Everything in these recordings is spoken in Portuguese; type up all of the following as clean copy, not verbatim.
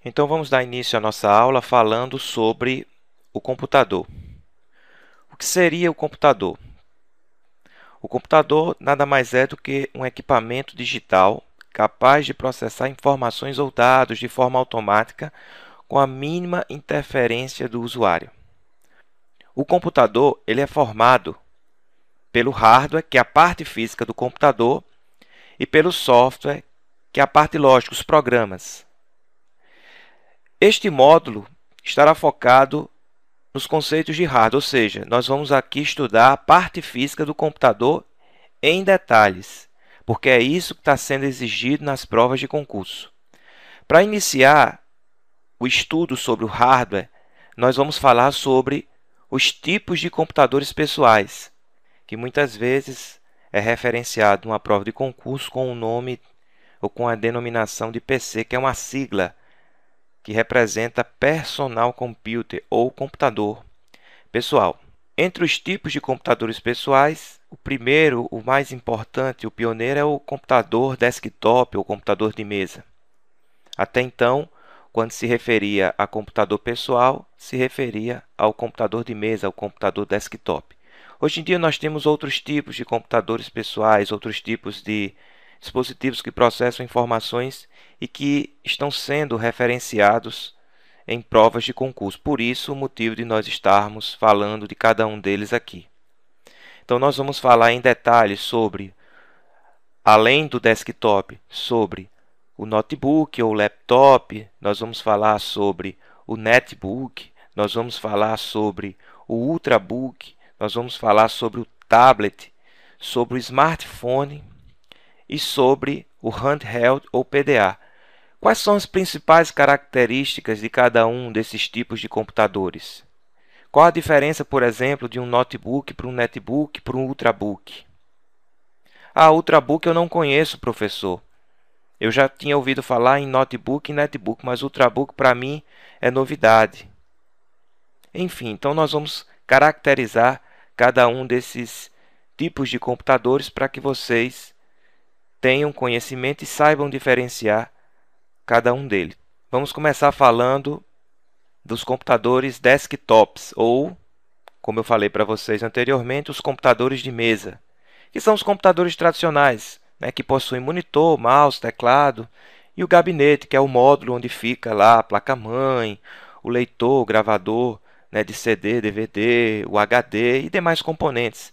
Então vamos dar início à nossa aula falando sobre o computador. O que seria o computador? O computador nada mais é do que um equipamento digital capaz de processar informações ou dados de forma automática com a mínima interferência do usuário. O computador ele é formado pelo hardware, que é a parte física do computador, e pelo software, que é a parte lógica, os programas. Este módulo estará focado nos conceitos de hardware, ou seja, nós vamos aqui estudar a parte física do computador em detalhes, porque é isso que está sendo exigido nas provas de concurso. Para iniciar o estudo sobre o hardware, nós vamos falar sobre os tipos de computadores pessoais, que muitas vezes é referenciado numa prova de concurso com o nome ou com a denominação de PC, que é uma sigla que representa Personal Computer ou computador pessoal. Entre os tipos de computadores pessoais, o primeiro, o mais importante, o pioneiro é o computador desktop ou computador de mesa. Até então, quando se referia a computador pessoal, se referia ao computador de mesa, ao computador desktop. Hoje em dia nós temos outros tipos de computadores pessoais, outros tipos de dispositivos que processam informações e que estão sendo referenciados em provas de concurso. Por isso, o motivo de nós estarmos falando de cada um deles aqui. Então, nós vamos falar em detalhes sobre, além do desktop, sobre o notebook ou laptop, nós vamos falar sobre o netbook, nós vamos falar sobre o ultrabook, nós vamos falar sobre o tablet, sobre o smartphone e sobre o handheld ou PDA. Quais são as principais características de cada um desses tipos de computadores? Qual a diferença, por exemplo, de um notebook para um netbook para um ultrabook? Ah, ultrabook eu não conheço, professor. Eu já tinha ouvido falar em notebook e netbook, mas ultrabook para mim é novidade. Enfim, então nós vamos caracterizar cada um desses tipos de computadores para que vocês tenham conhecimento e saibam diferenciar cada um deles. Vamos começar falando dos computadores desktops ou, como eu falei para vocês anteriormente, os computadores de mesa, que são os computadores tradicionais, que possuem monitor, mouse, teclado e o gabinete, que é o módulo onde fica lá a placa-mãe, o leitor, o gravador, de CD, DVD, o HD e demais componentes.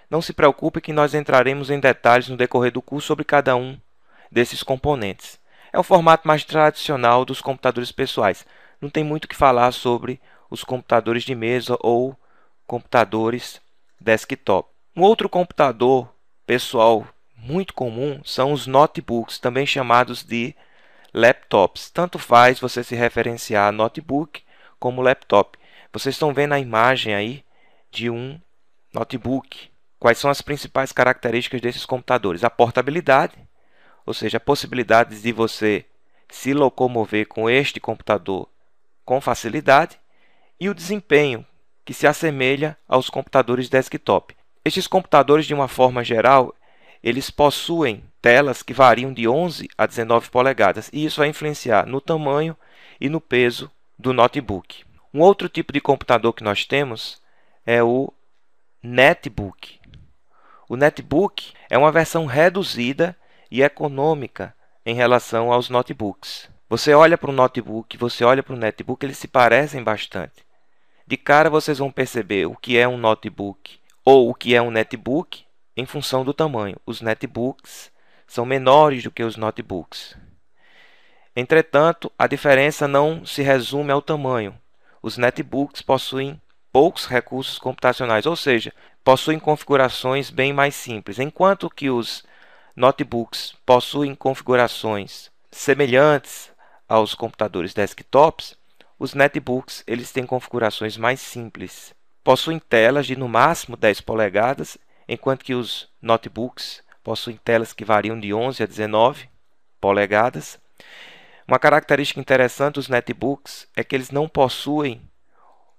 Não se preocupe que nós entraremos em detalhes no decorrer do curso sobre cada um desses componentes. É o formato mais tradicional dos computadores pessoais. Não tem muito o que falar sobre os computadores de mesa ou computadores desktop. Um outro computador pessoal muito comum são os notebooks, também chamados de laptops. Tanto faz você se referenciar a notebook como laptop. Vocês estão vendo a imagem aí de um notebook. Quais são as principais características desses computadores? A portabilidade, ou seja, a possibilidade de você se locomover com este computador com facilidade, e o desempenho, que se assemelha aos computadores desktop. Estes computadores, de uma forma geral, eles possuem telas que variam de 11 a 19 polegadas, e isso vai influenciar no tamanho e no peso do notebook. Um outro tipo de computador que nós temos é o netbook. O netbook é uma versão reduzida e econômica em relação aos notebooks. Você olha para o notebook, você olha para o netbook, eles se parecem bastante. De cara vocês vão perceber o que é um notebook ou o que é um netbook em função do tamanho. Os netbooks são menores do que os notebooks. Entretanto, a diferença não se resume ao tamanho. Os netbooks possuem poucos recursos computacionais, ou seja, possuem configurações bem mais simples, enquanto que os notebooks possuem configurações semelhantes aos computadores desktops. Os netbooks eles têm configurações mais simples. Possuem telas de no máximo 10 polegadas, enquanto que os notebooks possuem telas que variam de 11 a 19 polegadas. Uma característica interessante dos netbooks é que eles não possuem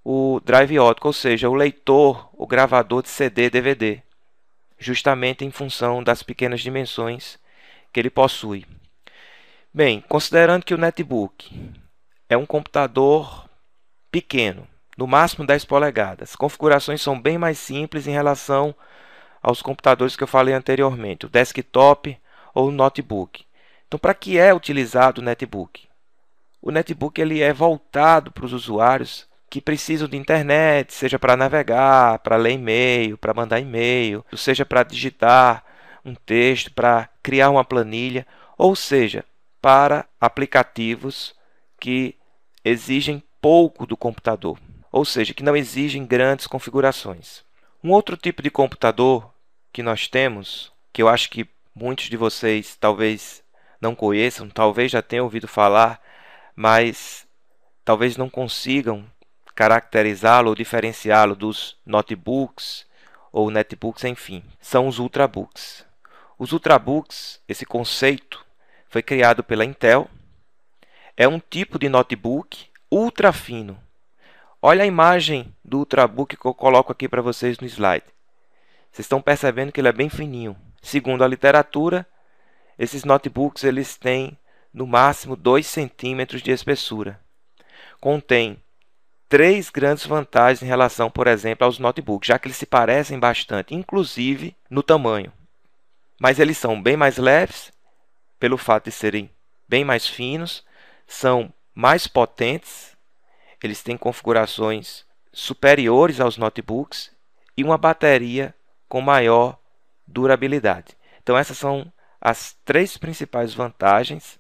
o drive óptico, ou seja, o leitor, o gravador de CD e DVD, justamente em função das pequenas dimensões que ele possui. Bem, considerando que o netbook é um computador pequeno, no máximo 10 polegadas. As configurações são bem mais simples em relação aos computadores que eu falei anteriormente, o desktop ou o notebook. Então, para que é utilizado o netbook? O netbook ele é voltado para os usuários que precisam de internet, seja para navegar, para ler e-mail, para mandar e-mail, seja para digitar um texto, para criar uma planilha, ou seja, para aplicativos que exigem pouco do computador, ou seja, que não exigem grandes configurações. Um outro tipo de computador que nós temos, que eu acho que muitos de vocês talvez não conheçam, talvez já tenham ouvido falar, mas talvez não consigam caracterizá-lo ou diferenciá-lo dos notebooks ou netbooks, enfim, são os ultrabooks. Os ultrabooks, esse conceito, foi criado pela Intel. É um tipo de notebook ultra fino. Olha a imagem do ultrabook que eu coloco aqui para vocês no slide. Vocês estão percebendo que ele é bem fininho. Segundo a literatura, esses notebooks eles têm no máximo 2 centímetros de espessura. Contém 3 grandes vantagens em relação, por exemplo, aos notebooks, já que eles se parecem bastante, inclusive no tamanho. Mas eles são bem mais leves, pelo fato de serem bem mais finos, são mais potentes, eles têm configurações superiores aos notebooks e uma bateria com maior durabilidade. Então, essas são as 3 principais vantagens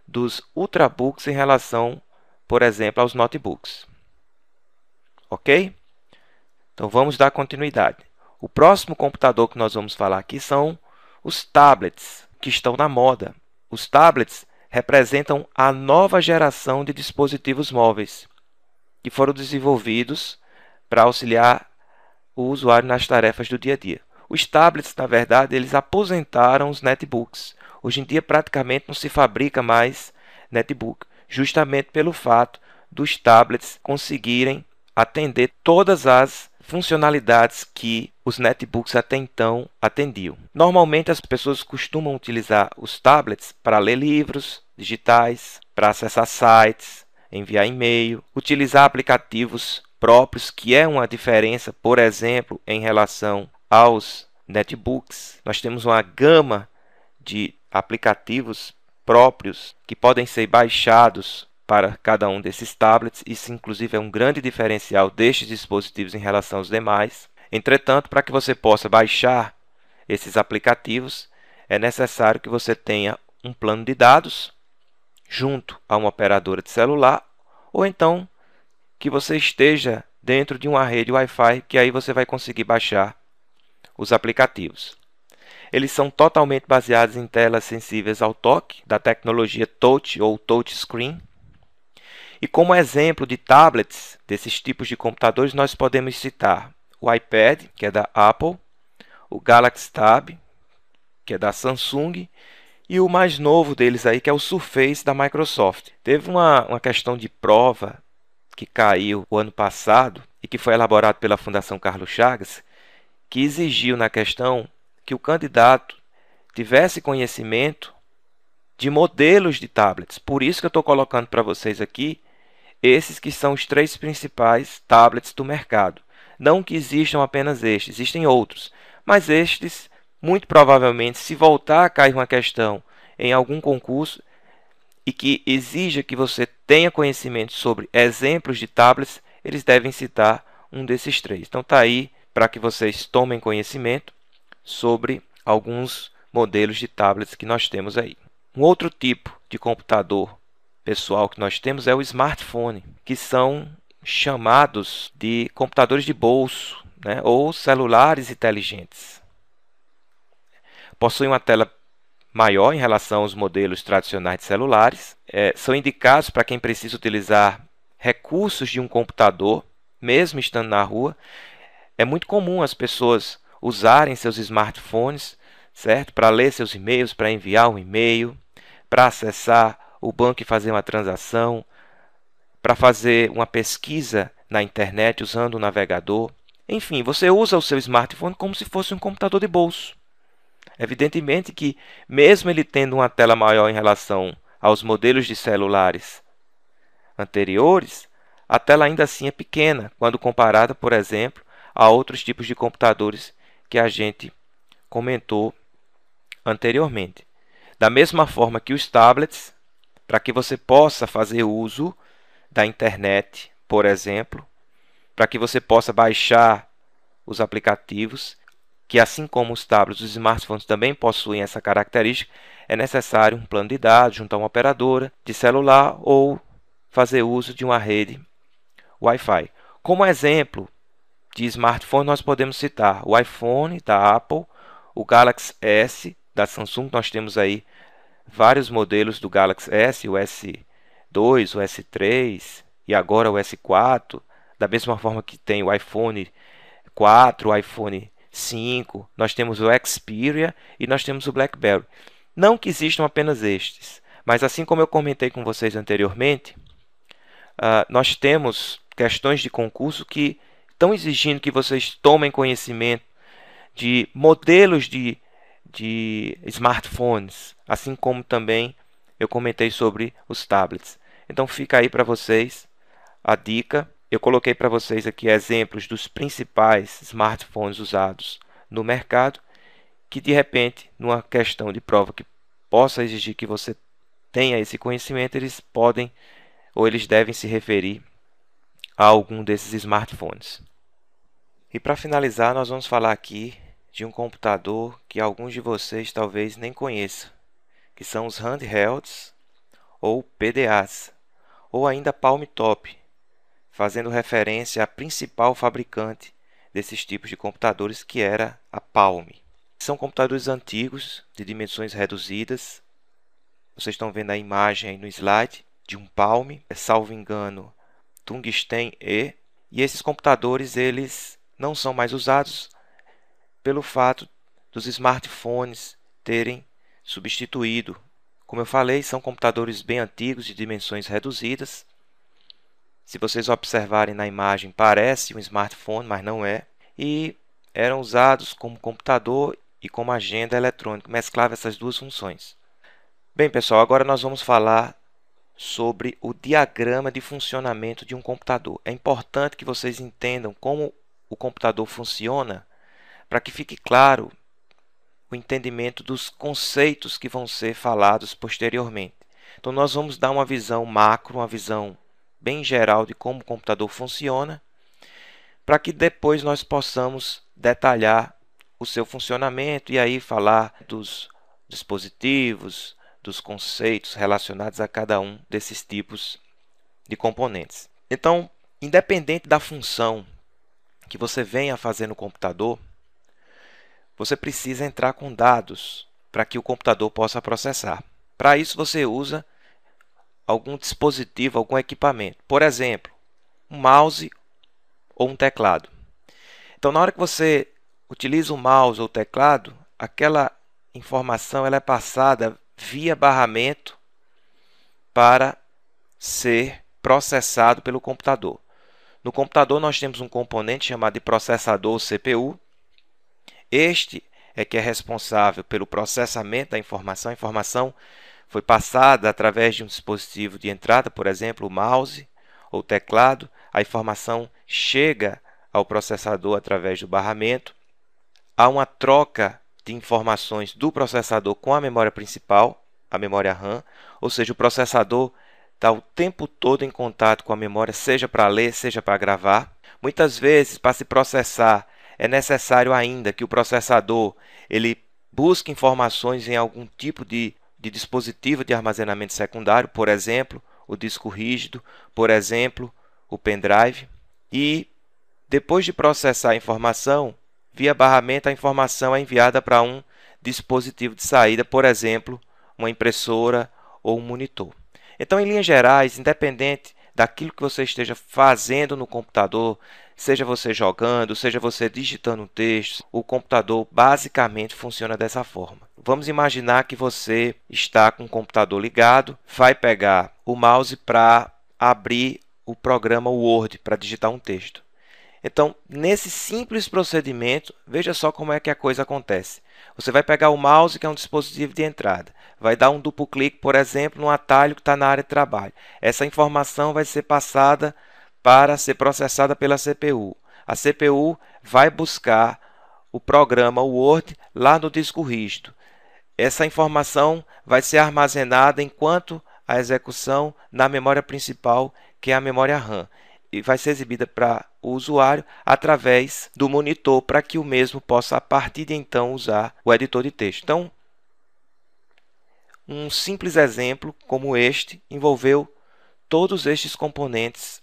dos ultrabooks em relação, por exemplo, aos notebooks. Ok? Então, vamos dar continuidade. O próximo computador que nós vamos falar aqui são os tablets, que estão na moda. Os tablets representam a nova geração de dispositivos móveis, que foram desenvolvidos para auxiliar o usuário nas tarefas do dia a dia. Os tablets, na verdade, eles aposentaram os netbooks. Hoje em dia, praticamente não se fabrica mais netbook, justamente pelo fato dos tablets conseguirem atender todas as funcionalidades que os netbooks até então atendiam. Normalmente, as pessoas costumam utilizar os tablets para ler livros digitais, para acessar sites, enviar e-mail, utilizar aplicativos próprios, que é uma diferença, por exemplo, em relação aos netbooks. Nós temos uma gama de aplicativos próprios que podem ser baixados para cada um desses tablets. Isso, inclusive, é um grande diferencial destes dispositivos em relação aos demais. Entretanto, para que você possa baixar esses aplicativos, é necessário que você tenha um plano de dados junto a uma operadora de celular, ou então que você esteja dentro de uma rede Wi-Fi, que aí você vai conseguir baixar os aplicativos. Eles são totalmente baseados em telas sensíveis ao toque, da tecnologia Touch ou Touchscreen. E como exemplo de tablets, desses tipos de computadores, nós podemos citar o iPad, que é da Apple, o Galaxy Tab, que é da Samsung, e o mais novo deles aí, que é o Surface da Microsoft. Teve uma questão de prova que caiu o ano passado e que foi elaborado pela Fundação Carlos Chagas, que exigiu na questão que o candidato tivesse conhecimento de modelos de tablets. Por isso que eu estou colocando para vocês aqui esses que são os 3 principais tablets do mercado. Não que existam apenas estes, existem outros, mas estes, muito provavelmente, se voltar a cair uma questão em algum concurso e que exija que você tenha conhecimento sobre exemplos de tablets, eles devem citar um desses 3. Então está aí para que vocês tomem conhecimento sobre alguns modelos de tablets que nós temos aí. Um outro tipo de computador pessoal que nós temos é o smartphone, que são chamados de computadores de bolso, né, ou celulares inteligentes. Possuem uma tela maior em relação aos modelos tradicionais de celulares. São indicados para quem precisa utilizar recursos de um computador, mesmo estando na rua. É muito comum as pessoas usarem seus smartphones, certo? Para ler seus e-mails, para enviar um e-mail, para acessar o banco e fazer uma transação, para fazer uma pesquisa na internet usando o navegador. Enfim, você usa o seu smartphone como se fosse um computador de bolso. Evidentemente que, mesmo ele tendo uma tela maior em relação aos modelos de celulares anteriores, a tela ainda assim é pequena, quando comparada, por exemplo, a outros tipos de computadores que a gente comentou anteriormente. Da mesma forma que os tablets, para que você possa fazer uso da internet, por exemplo, para que você possa baixar os aplicativos, que assim como os tablets, os smartphones também possuem essa característica, é necessário um plano de dados junto a uma operadora de celular ou fazer uso de uma rede Wi-Fi. Como exemplo de smartphone, nós podemos citar o iPhone da Apple, o Galaxy S da Samsung. Nós temos aí vários modelos do Galaxy S, o S2, o S3 e agora o S4. Da mesma forma que tem o iPhone 4, o iPhone 5, nós temos o Xperia e nós temos o BlackBerry. Não que existam apenas estes, mas assim como eu comentei com vocês anteriormente, nós temos questões de concurso que estão exigindo que vocês tomem conhecimento de modelos de smartphones, assim como também eu comentei sobre os tablets. Então fica aí para vocês a dica. Eu coloquei para vocês aqui exemplos dos principais smartphones usados no mercado, que de repente, numa questão de prova que possa exigir que você tenha esse conhecimento, eles podem ou eles devem se referir a algum desses smartphones. E para finalizar, nós vamos falar aqui de um computador que alguns de vocês talvez nem conheçam, que são os handhelds ou PDAs, ou ainda Palm Top, fazendo referência à principal fabricante desses tipos de computadores, que era a Palm. São computadores antigos, de dimensões reduzidas. Vocês estão vendo a imagem aí no slide de um Palm, salvo engano, Tungsten E. E esses computadores eles não são mais usados pelo fato dos smartphones terem substituído. Como eu falei, são computadores bem antigos, de dimensões reduzidas. Se vocês observarem na imagem, parece um smartphone, mas não é. E eram usados como computador e como agenda eletrônica, mesclava essas duas funções. Bem, pessoal, agora nós vamos falar sobre o diagrama de funcionamento de um computador. É importante que vocês entendam como o computador funciona, para que fique claro o entendimento dos conceitos que vão ser falados posteriormente. Então, nós vamos dar uma visão macro, uma visão bem geral de como o computador funciona, para que depois nós possamos detalhar o seu funcionamento e aí falar dos dispositivos, dos conceitos relacionados a cada um desses tipos de componentes. Então, independente da função que você venha a fazer no computador, você precisa entrar com dados para que o computador possa processar. Para isso, você usa algum dispositivo, algum equipamento. Por exemplo, um mouse ou um teclado. Então, na hora que você utiliza o mouse ou o teclado, aquela informação ela é passada via barramento para ser processado pelo computador. No computador, nós temos um componente chamado de processador CPU. Este é que é responsável pelo processamento da informação. A informação foi passada através de um dispositivo de entrada, por exemplo, o mouse ou teclado. A informação chega ao processador através do barramento. Há uma troca de informações do processador com a memória principal, a memória RAM, ou seja, o processador está o tempo todo em contato com a memória, seja para ler, seja para gravar. Muitas vezes, para se processar, é necessário ainda que o processador ele busque informações em algum tipo de dispositivo de armazenamento secundário, por exemplo, o disco rígido, por exemplo, o pendrive. E depois de processar a informação, via barramento, a informação é enviada para um dispositivo de saída, por exemplo, uma impressora ou um monitor. Então, em linhas gerais, independente daquilo que você esteja fazendo no computador, seja você jogando, seja você digitando um texto, o computador basicamente funciona dessa forma. Vamos imaginar que você está com o computador ligado, vai pegar o mouse para abrir o programa Word, para digitar um texto. Então, nesse simples procedimento, veja só como é que a coisa acontece. Você vai pegar o mouse, que é um dispositivo de entrada, vai dar um duplo clique, por exemplo, no atalho que está na área de trabalho. Essa informação vai ser passada para ser processada pela CPU. A CPU vai buscar o programa Word lá no disco rígido. Essa informação vai ser armazenada enquanto a execução na memória principal, que é a memória RAM, e vai ser exibida para o usuário através do monitor para que o mesmo possa, a partir de então, usar o editor de texto. Então, um simples exemplo como este envolveu todos estes componentes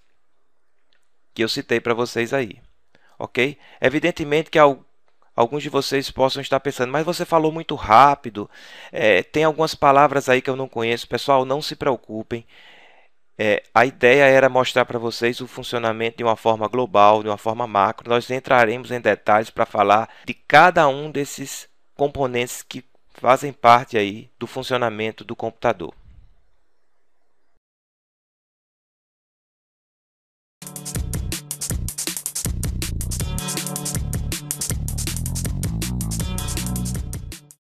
que eu citei para vocês aí, ok? Evidentemente que alguns de vocês possam estar pensando, mas você falou muito rápido, tem algumas palavras aí que eu não conheço. Pessoal, não se preocupem. A ideia era mostrar para vocês o funcionamento de uma forma global, de uma forma macro. Nós entraremos em detalhes para falar de cada um desses componentes que fazem parte aí do funcionamento do computador.